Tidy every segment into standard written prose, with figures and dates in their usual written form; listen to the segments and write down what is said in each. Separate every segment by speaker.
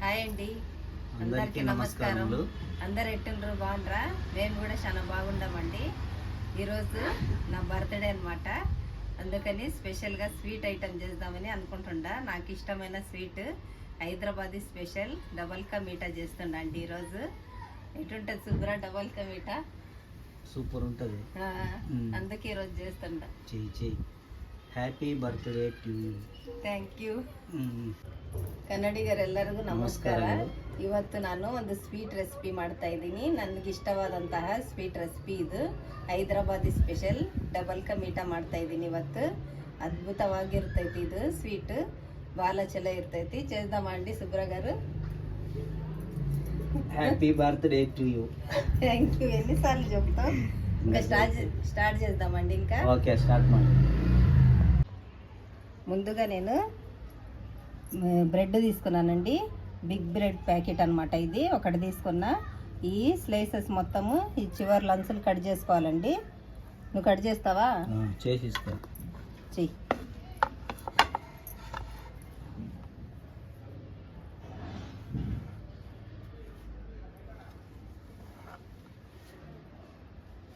Speaker 1: Hi అండి,
Speaker 2: అందరికీ
Speaker 1: నమస్కారం. అందరు ఎట్టుండ్రు, బాగుండ్రా? మేము కూడా చాలా బాగుండామండి. ఈరోజు నా బర్త్డే అనమాట. అందుకని స్పెషల్గా స్వీట్ ఐటమ్ చేద్దామని అనుకుంటుండా. నాకు ఇష్టమైన sweet Hyderabadi special double ka meetha చేస్తుండ అండి. ఈరోజు ఎటుంటుంది శుభ్ర డబల్ కా మీఠా?
Speaker 2: సూపర్ ఉంటుంది.
Speaker 1: అందుకే ఈరోజు చేస్తుండ.
Speaker 2: చెయ్యి happy birthday to you.
Speaker 1: Thank you. ಕನ್ನಡಿಗರೆಲ್ಲರಿಗೂ ನಮಸ್ಕಾರ. ಇವತ್ತು ನಾನು ಒಂದು ಸ್ವೀಟ್ ರೆಸಿಪಿ ಮಾಡ್ತಾ ಇದ್ದೀನಿ. ನನಗೆ ಇಷ್ಟವಾದಂತಹ ಸ್ವೀಟ್ ರೆಸಿಪಿ ಇದು. ಹೈದರಾಬಾದಿ ಸ್ಪೆಷಲ್ ಡಬಲ್ ಕ ಮೀಠಾ ಮಾಡ್ತಾ ಇದ್ದೀನಿ ಇವತ್ತು. అద్భుతವಾಗಿರ್ತೈತಿ ಇದು ಸ್ವೀಟ್. బాల చలో ఇರ್ತೈತಿ. చేద్దామండి సుబ్ర గారు.
Speaker 2: Happy birthday to you.
Speaker 1: Thank you. ఎన్నిసార్లు చెప్తాం? ఇంకా స్టార్ట్ చేద్దామండి. ఇంకా
Speaker 2: ఓకే, స్టార్ట్ ಮಾಡಿ.
Speaker 1: ముందుగా నేను బ్రెడ్ తీసుకున్నానండి. బిగ్ బ్రెడ్ ప్యాకెట్ అనమాట ఇది. ఒకటి తీసుకున్నా. ఈ స్లైసెస్ మొత్తము ఈ చివరి లంచులు కట్ చేసుకోవాలండి. నువ్వు కట్ చేస్తావా?
Speaker 2: చేసిస్తా.
Speaker 1: చెయ్యి.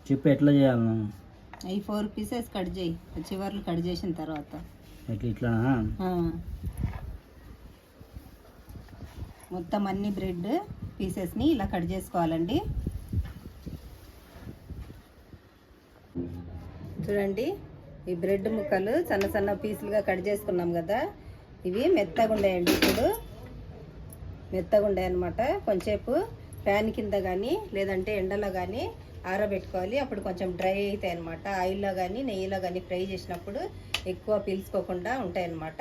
Speaker 2: చెప్పు ఎట్లా చేయాలి?
Speaker 1: ఈ 4 పీసెస్ కట్ చేయి. చివర్లు కట్ చేసిన తర్వాత
Speaker 2: ఇట్లా
Speaker 1: మొత్తం అన్ని బ్రెడ్ పీసెస్ని ఇలా కట్ చేసుకోవాలండి. చూడండి, ఈ బ్రెడ్ ముక్కలు సన్న సన్న పీసులుగా కట్ చేసుకున్నాం కదా, ఇవి మెత్తగా ఉండేయండి. ఇప్పుడు మెత్తగా ఉండాయి అనమాట. కొంచెంసేపు ప్యాన్ కింద కానీ లేదంటే ఎండలో కానీ ఆరబెట్టుకోవాలి. అప్పుడు కొంచెం డ్రై అవుతాయి అనమాట. ఆయిల్లో కానీ నెయ్యిలో కానీ ఫ్రై చేసినప్పుడు ఎక్కువ పీల్చుకోకుండా ఉంటాయి అన్నమాట.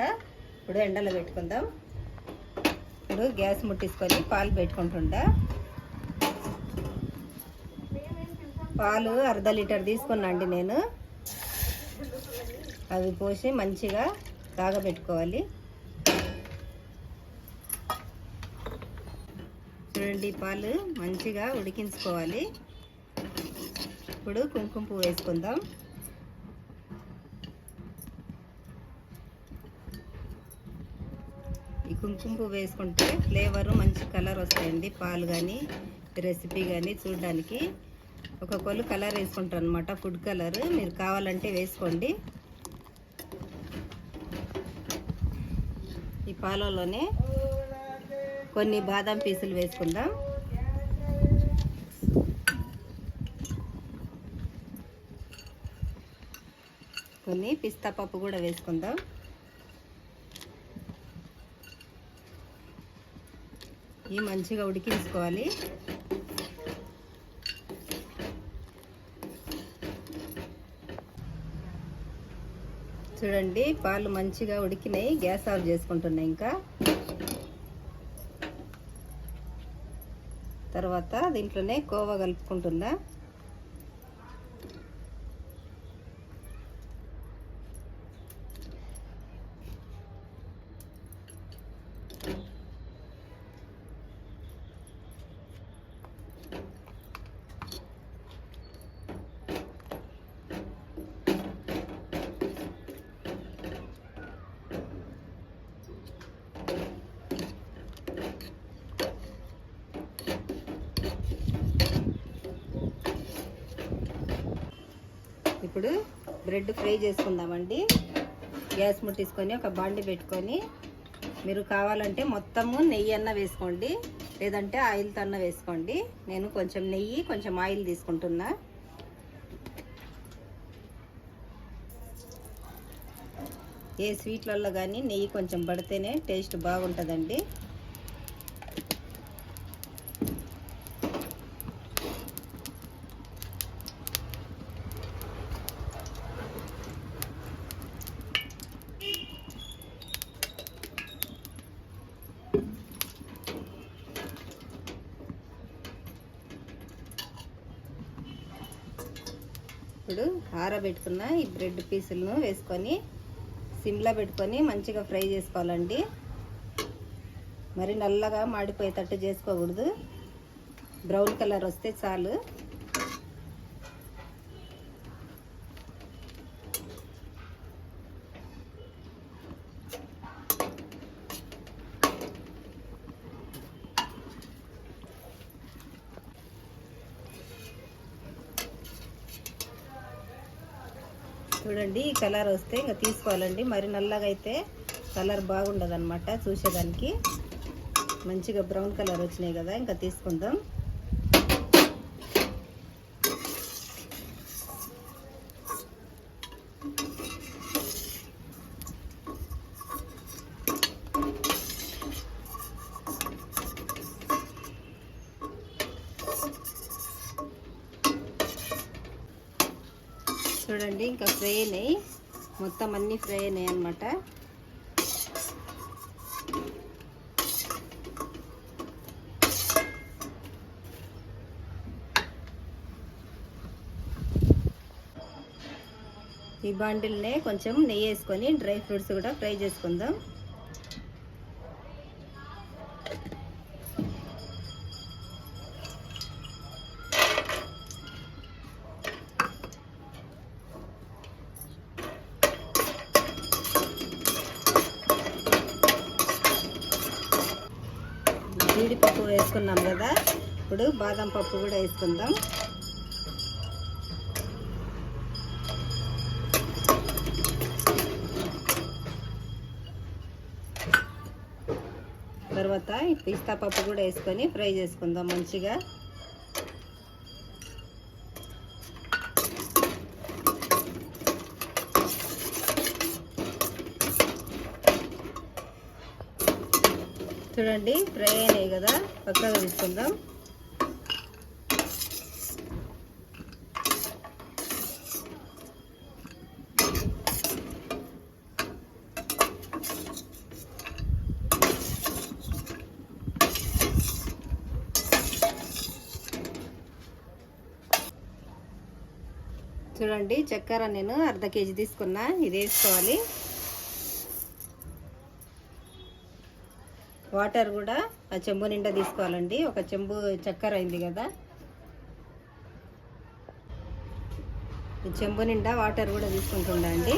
Speaker 1: ఇప్పుడు ఎండలో పెట్టుకుందాం. ఇప్పుడు గ్యాస్ ముట్టించుకొని పాలు పెట్టుకుంటుండా. పాలు 1/2 లీటర్ తీసుకున్నా అండి నేను. అవి పోసి మంచిగా కాగబెట్టుకోవాలి. చూడండి, పాలు మంచిగా ఉడికించుకోవాలి. ఇప్పుడు కుంకుమ పువ్వు వేసుకుందాం. ఈ కుంకుమ పువ్వు వేసుకుంటే ఫ్లేవరు మంచి కలర్ వస్తాయండి. పాలు కానీ రెసిపీ కానీ చూడడానికి. ఒక్కొక్కరు కలర్ వేసుకుంటారు అనమాట, ఫుడ్ కలర్. మీరు కావాలంటే వేసుకోండి. ఈ పాలలోనే కొన్ని బాదం పీసులు వేసుకుందాం. కొన్ని పిస్తా పప్పు కూడా వేసుకుందాం. ఇవి మంచిగా ఉడికించుకోవాలి. చూడండి, పాలు మంచిగా ఉడికినాయి. గ్యాస్ ఆఫ్ చేసుకుంటున్నాయి. ఇంకా తర్వాత దీంట్లోనే కోవా కలుపుకుంటుందా. ఇప్పుడు బ్రెడ్ ఫ్రై చేసుకుందామండి. గ్యాస్ ముట్టించుకొని ఒక బాండి పెట్టుకొని, మీరు కావాలంటే మొత్తము నెయ్యి అన్న వేసుకోండి, లేదంటే ఆయిల్తో అన్న వేసుకోండి. నేను కొంచెం నెయ్యి కొంచెం ఆయిల్ తీసుకుంటున్నా. ఏ స్వీట్లలో కానీ నెయ్యి కొంచెం పడితేనే టేస్ట్ బాగుంటుందండి. ఇప్పుడు ఆరబెట్టుకున్న ఈ బ్రెడ్ పీసులను వేసుకొని సిమ్లో పెట్టుకొని మంచిగా ఫ్రై చేసుకోవాలండి. మరి నల్లగా మాడిపోయేటట్టు చేసుకోకూడదు. బ్రౌన్ కలర్ వస్తే చాలు. చూడండి ఈ కలర్ వస్తే ఇంకా తీసుకోవాలండి. మరి నల్లగా అయితే కలర్ బాగుండదు అనమాట చూసేదానికి. మంచిగా బ్రౌన్ కలర్ వచ్చినాయి కదా, ఇంకా తీసుకుందాం. చూడండి ఇంకా ఫ్రై అయినాయి, మొత్తం అన్నీ ఫ్రై అయినాయి అన్నమాట. ఈ బాండిల్నే కొంచెం నెయ్యి వేసుకొని డ్రై ఫ్రూట్స్ కూడా ఫ్రై చేసుకుందాం. జీడిపప్పు వేసుకున్నాం కదా, ఇప్పుడు బాదం పప్పు కూడా వేసుకుందాం. తర్వాత పిస్తా పప్పు కూడా వేసుకొని ఫ్రై చేసుకుందాం మంచిగా. చూడండి ఫ్రై అయినాయి కదా, పక్కగా తీసుకుందాం. చూడండి చక్కెర నేను అర్ధ కేజీ తీసుకున్నా, ఇది వేసుకోవాలి. వాటర్ కూడా ఆ చెంబు నిండా తీసుకోవాలండి. ఒక చెంబు చక్కెర అయింది కదా, ఈ చెంబు నిండా వాటర్ కూడా తీసుకుంటుండండి.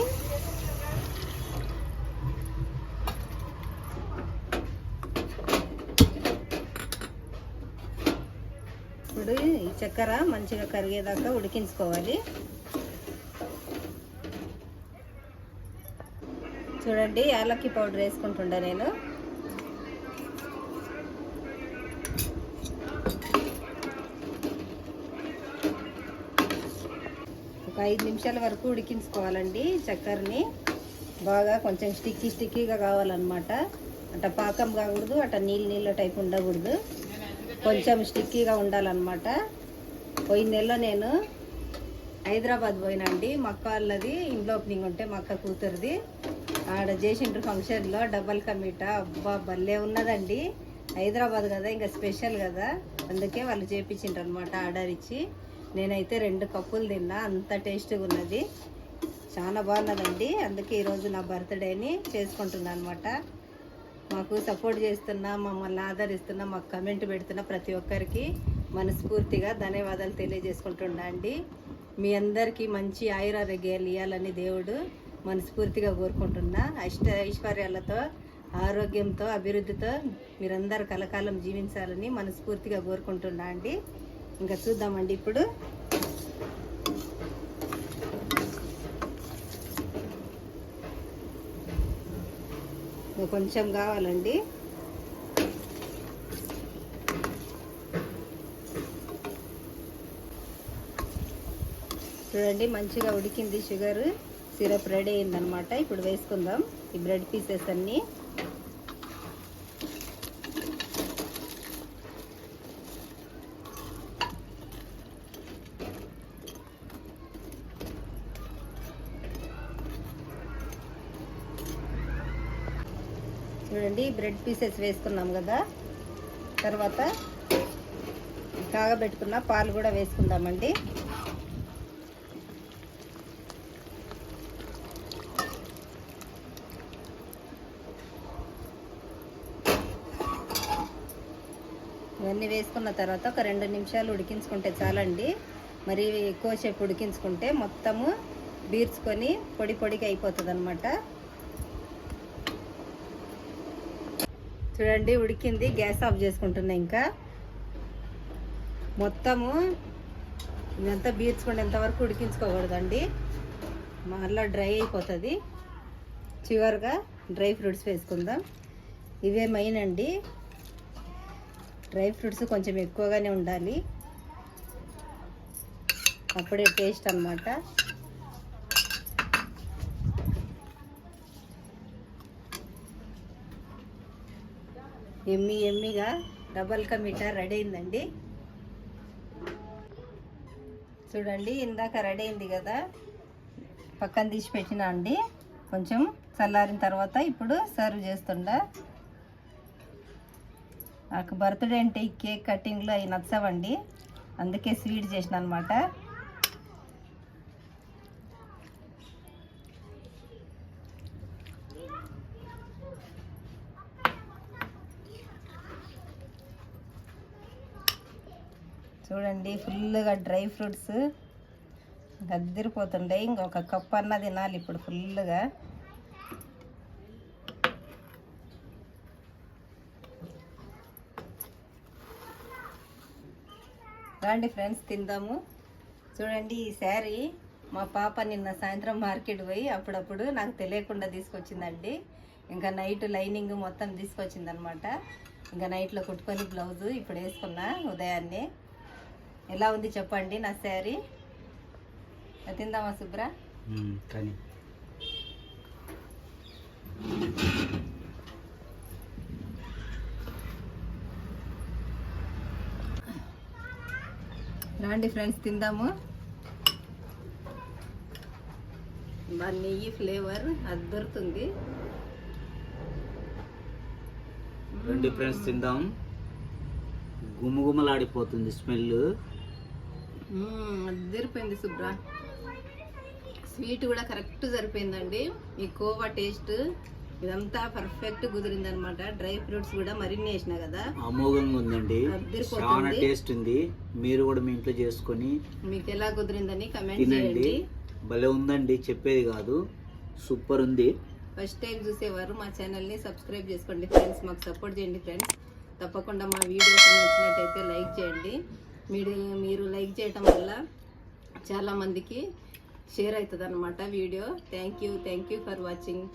Speaker 1: ఇప్పుడు ఈ చక్కెర మంచిగా కరిగేదాకా ఉడికించుకోవాలి. చూడండి యాలక్కి పౌడర్ వేసుకుంటుండా నేను. ఒక 5 నిమిషాల వరకు ఉడికించుకోవాలండి చక్కెరని. బాగా కొంచెం స్టిక్కీగా కావాలన్నమాట. అట్ట పాకం కాకూడదు, అట్ట నీళ్ళ టైప్ ఉండకూడదు, కొంచెం స్టిక్కీగా ఉండాలన్నమాట. పోయిన నెలలో నేను హైదరాబాద్ పోయినండి. మా అక్క వాళ్ళది ఇంట్లో ఓపెనింగ్ ఉంటే మా అక్క కూతురుది ఆడ చేసిండ్రు ఫంక్షన్లో డబల్ కా మీఠా. అబ్బా భలే ఉన్నదండి. హైదరాబాద్ కదా, ఇంకా స్పెషల్ కదా, అందుకే వాళ్ళు చేపించిండ్రు అనమాట ఆర్డర్ ఇచ్చి. నేనైతే 2 కప్పులు తిన్నా, అంత టేస్ట్గా ఉన్నది, చాలా బాగున్నదండి. అందుకే ఈరోజు నా బర్త్డేని చేసుకుంటున్నాను అనమాట. మాకు సపోర్ట్ చేస్తున్నా, మమ్మల్ని ఆదరిస్తున్నా, మాకు కమెంట్ పెడుతున్న ప్రతి ఒక్కరికి మనస్ఫూర్తిగా ధన్యవాదాలు తెలియజేసుకుంటున్నా అండి. మీ అందరికీ మంచి ఆయురారోగ్యాలు ఇవ్వాలని దేవుడు మనస్ఫూర్తిగా కోరుకుంటున్నా. ఐశ్వర్యాలతో, ఆరోగ్యంతో, అభివృద్ధితో మీరందరూ కలకాలం జీవించాలని మనస్ఫూర్తిగా కోరుకుంటున్నా అండి. ఇంకా చూద్దామండి. ఇప్పుడు కొంచెం కావాలండి. చూడండి మంచిగా ఉడికింది, షుగర్ సిరప్ రెడీ అయిందనమాట. ఇప్పుడు వేసుకుందాం ఈ బ్రెడ్ పీసెస్ అన్నీ. చూడండి బ్రెడ్ పీసెస్ వేసుకున్నాం కదా, తర్వాత కాగబెట్టుకున్న పాలు కూడా వేసుకుందామండి. ఇవన్నీ వేసుకున్న తర్వాత ఒక 2 నిమిషాలు ఉడికించుకుంటే చాలండి. మరి ఎక్కువసేపు ఉడికించుకుంటే మొత్తము బీర్చుకొని పొడిగా అయిపోతుంది అనమాట. చూడండి ఉడికింది, గ్యాస్ ఆఫ్ చేసుకుంటున్నా. ఇంకా మొత్తము ఇదంతా బీర్చుకునేంత వరకు ఉడికించుకోకూడదండి. మళ్ళీ డ్రై అయిపోతుంది. చివరిగా డ్రై ఫ్రూట్స్ వేసుకుందాం. ఇవే మెయిన్ అండి. డ్రై ఫ్రూట్స్ కొంచెం ఎక్కువగానే ఉండాలి, అప్పుడే టేస్ట్ అన్నమాట. ఎమ్మిగా డబల్ కా మీఠా రెడీ అయిందండి. చూడండి, ఇందాక రెడీ అయింది కదా, పక్కన తీసి పెట్టినా అండి. కొంచెం చల్లారిన తర్వాత ఇప్పుడు సర్వ్ చేస్తుండా. నాకు బర్త్డే అంటే ఈ కేక్ కటింగ్లో అవి నచ్చవండి, అందుకే స్వీట్ చేసిన అనమాట. చూడండి, ఫుల్గా డ్రై ఫ్రూట్స్ గద్దిరిపోతుండే. ఇంకొక కప్ అన్న తినాలి ఇప్పుడు ఫుల్గా. రండి ఫ్రెండ్స్, తిందాము. చూడండి, ఈ శారీ మా పాప నిన్న సాయంత్రం మార్కెట్ పోయి అప్పుడప్పుడు నాకు తెలియకుండా తీసుకొచ్చిందండి. ఇంకా నైట్ లైనింగ్ మొత్తం తీసుకొచ్చింది అనమాట. ఇంకా నైట్లో కుట్టుకొని బ్లౌజు ఇప్పుడు వేసుకున్నా ఉదయాన్నే. ఎలా ఉంది చెప్పండి నా శారీ? తిందామా శుభ్ర?
Speaker 2: కానీ
Speaker 1: రండి ఫ్రెండ్స్, తిందాము. నెయ్యి ఫ్లేవర్ అద్దరుతుంది.
Speaker 2: రండి ఫ్రెండ్స్, తిందాం. గుమగుమలాడిపోతుంది స్మెల్.
Speaker 1: అద్దరిపోయింది శుభ్ర. స్వీట్ కూడా కరెక్ట్ సరిపోయిందండి. ఈ కోవా టేస్ట్ ఇదంతా పర్ఫెక్ట్ కుదిరింది అనమాట. డ్రై ఫ్రూట్స్ కూడా మరిన్ని వేసిన కదా,
Speaker 2: అమోఘంగా ఉందండి. చాలా టేస్ట్ ఉంది. మీరు కూడా మీ ఇంట్లో చేసుకొని
Speaker 1: మీకు ఎలా కుదిరిందని కమెంట్
Speaker 2: తినండి.
Speaker 1: చేయండి.
Speaker 2: భలే ఉందండి, చెప్పేది కాదు, సూపర్ ఉంది.
Speaker 1: ఫస్ట్ టైం చూసేవారు మా ఛానల్ని సబ్స్క్రైబ్ చేసుకోండి ఫ్రెండ్స్. మాకు సపోర్ట్ చేయండి ఫ్రెండ్స్. తప్పకుండా మా వీడియోస్ నచ్చినట్టయితే లైక్ చేయండి. మీరు లైక్ చేయటం వల్ల చాలామందికి షేర్ అవుతుంది అన్నమాట video. Thank you for watching.